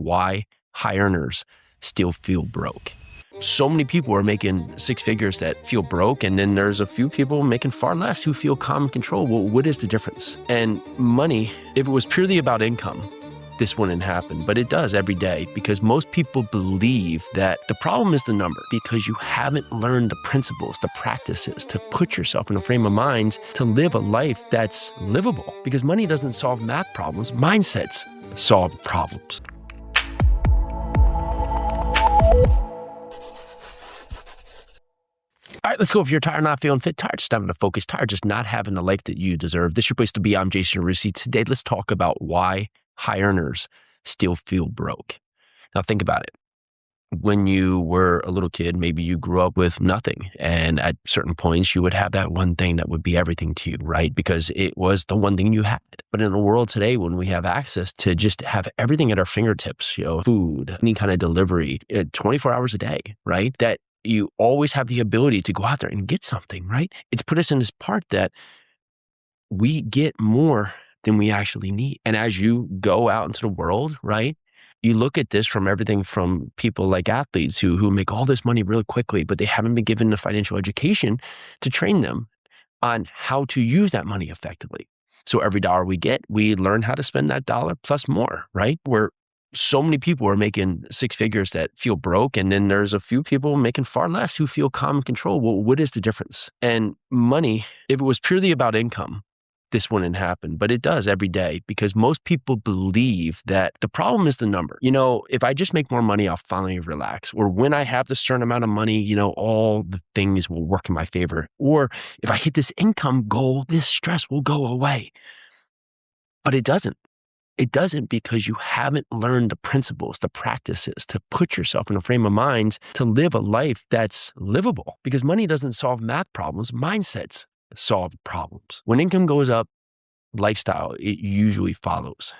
why high earners still feel broke. So many people are making six figures that feel broke, and then there's a few people making far less who feel calm and control. Well, what is the difference? And money, if it was purely about income, this wouldn't happen, but it does every day because most people believe that the problem is the number because you haven't learned the principles, the practices to put yourself in a frame of mind to live a life that's livable because money doesn't solve math problems, mindsets solve problems. All right, let's go. If you're tired, not feeling fit, tired, just having to focus, tired, just not having the life that you deserve. This is your place to be. I'm Yarusi. Today, let's talk about why high earners still feel broke. Now, think about it. When you were a little kid, maybe you grew up with nothing. And at certain points, you would have that one thing that would be everything to you, right? Because it was the one thing you had. But in the world today, when we have access to just have everything at our fingertips, food, any kind of delivery, 24 hours a day, right? That you always have the ability to go out there and get something, right? It's put us in this part that we get more than we actually need. And as you go out into the world, right, you look at this from everything from people like athletes who make all this money really quickly, but they haven't been given the financial education to train them on how to use that money effectively. So every dollar we get, we learn how to spend that dollar plus more, right? Where so many people are making six figures that feel broke, and then there's a few people making far less who feel calm and control. Well, what is the difference? And money, if it was purely about income, this wouldn't happen, but it does every day because most people believe that the problem is the number. If I just make more money, I'll finally relax. Or when I have this certain amount of money, all the things will work in my favor. Or if I hit this income goal, this stress will go away. But it doesn't. It doesn't because you haven't learned the principles, the practices to put yourself in a frame of mind to live a life that's livable because money doesn't solve math problems, mindsets solve problems. When income goes up, lifestyle, it usually follows.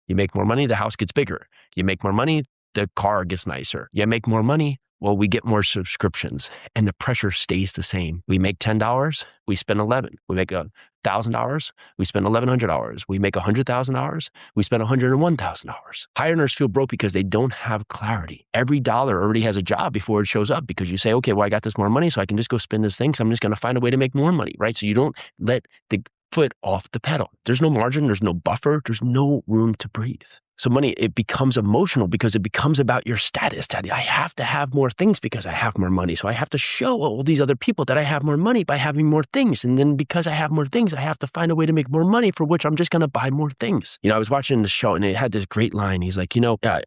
You make more money, the house gets bigger. You make more money, the car gets nicer. You make more money, well, we get more subscriptions and the pressure stays the same. We make $10, we spend $11. We make $1,000, we spend $1,100. We make $100,000, we spend $101,000. High earners feel broke because they don't have clarity. Every dollar already has a job before it shows up because you say, okay, well, I got this more money, so I can just go spend this thing. So I'm just going to find a way to make more money, right? So you don't let the foot off the pedal. There's no margin, there's no buffer, there's no room to breathe. So money, it becomes emotional because it becomes about your status. That I have to have more things because I have more money. So I have to show all these other people that I have more money by having more things. And then because I have more things, I have to find a way to make more money for which I'm just going to buy more things. I was watching the show and it had this great line. He's like,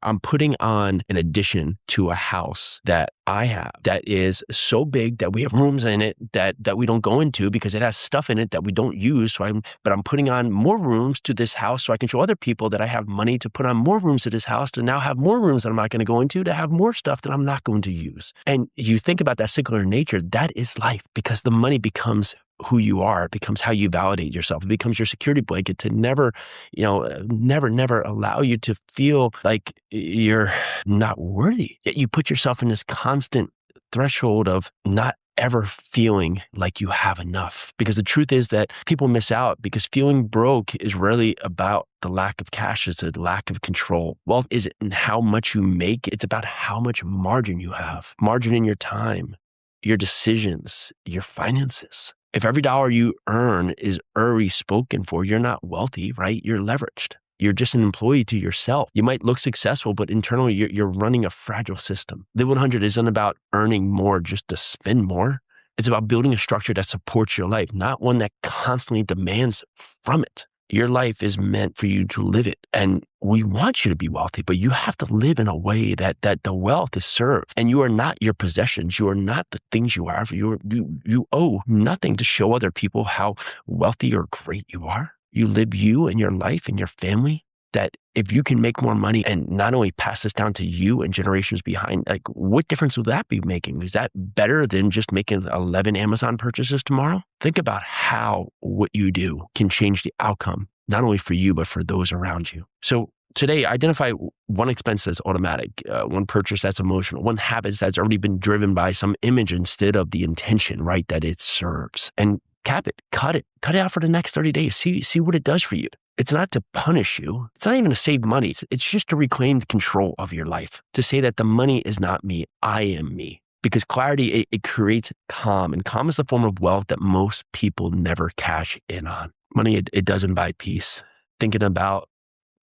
I'm putting on an addition to a house that I have that is so big that we have rooms in it that we don't go into because it has stuff in it that we don't use. But I'm putting on more rooms to this house so I can show other people that I have money to put on more rooms to this house to now have more rooms that I'm not going to go into to have more stuff that I'm not going to use. And you think about that secular nature, that is life because the money becomes who you are. It becomes how you validate yourself. It becomes your security blanket to never allow you to feel like you're not worthy. Yet you put yourself in this constant threshold of not ever feeling like you have enough. Because the truth is that people miss out because feeling broke is rarely about the lack of cash. It's a lack of control. Wealth isn't in how much you make. It's about how much margin you have. Margin in your time, your decisions, your finances. If every dollar you earn is already spoken for, you're not wealthy, right? You're leveraged. You're just an employee to yourself. You might look successful, but internally you're running a fragile system. The 100 isn't about earning more just to spend more. It's about building a structure that supports your life, not one that constantly demands from it. Your life is meant for you to live it. And we want you to be wealthy, but you have to live in a way that the wealth is served. And you are not your possessions. You are not the things you have. You owe nothing to show other people how wealthy or great you are. You live you and your life and your family, that if you can make more money and not only pass this down to you and generations behind, like what difference would that be making? Is that better than just making 11 Amazon purchases tomorrow? Think about how what you do can change the outcome, not only for you, but for those around you. So today, identify one expense that's automatic, one purchase that's emotional, one habit that's already been driven by some image instead of the intention, right, that it serves. And cap it, cut it out for the next 30 days. See what it does for you. It's not to punish you. It's not even to save money. It's just to reclaim control of your life, to say that the money is not me. I am me. Because clarity, it creates calm. And calm is the form of wealth that most people never cash in on. Money, it does invite peace. Thinking about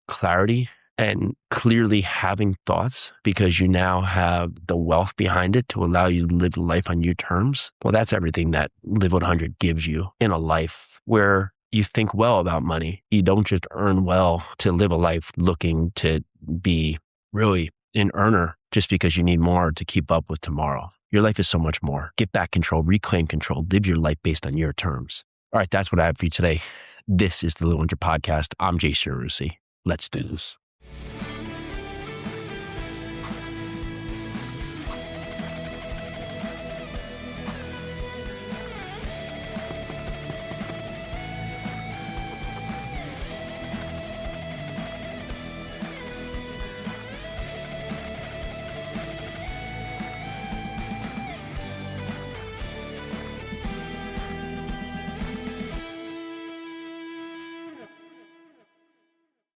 clarity and clearly having thoughts because you now have the wealth behind it to allow you to live life on your terms. Well, that's everything that Live 100 gives you in a life where you think well about money. You don't just earn well to live a life looking to be really an earner just because you need more to keep up with tomorrow. Your life is so much more. Get back control, reclaim control, live your life based on your terms. All right, that's what I have for you today. This is the Live 100 Podcast. I'm Jason Yarusi. Let's do this.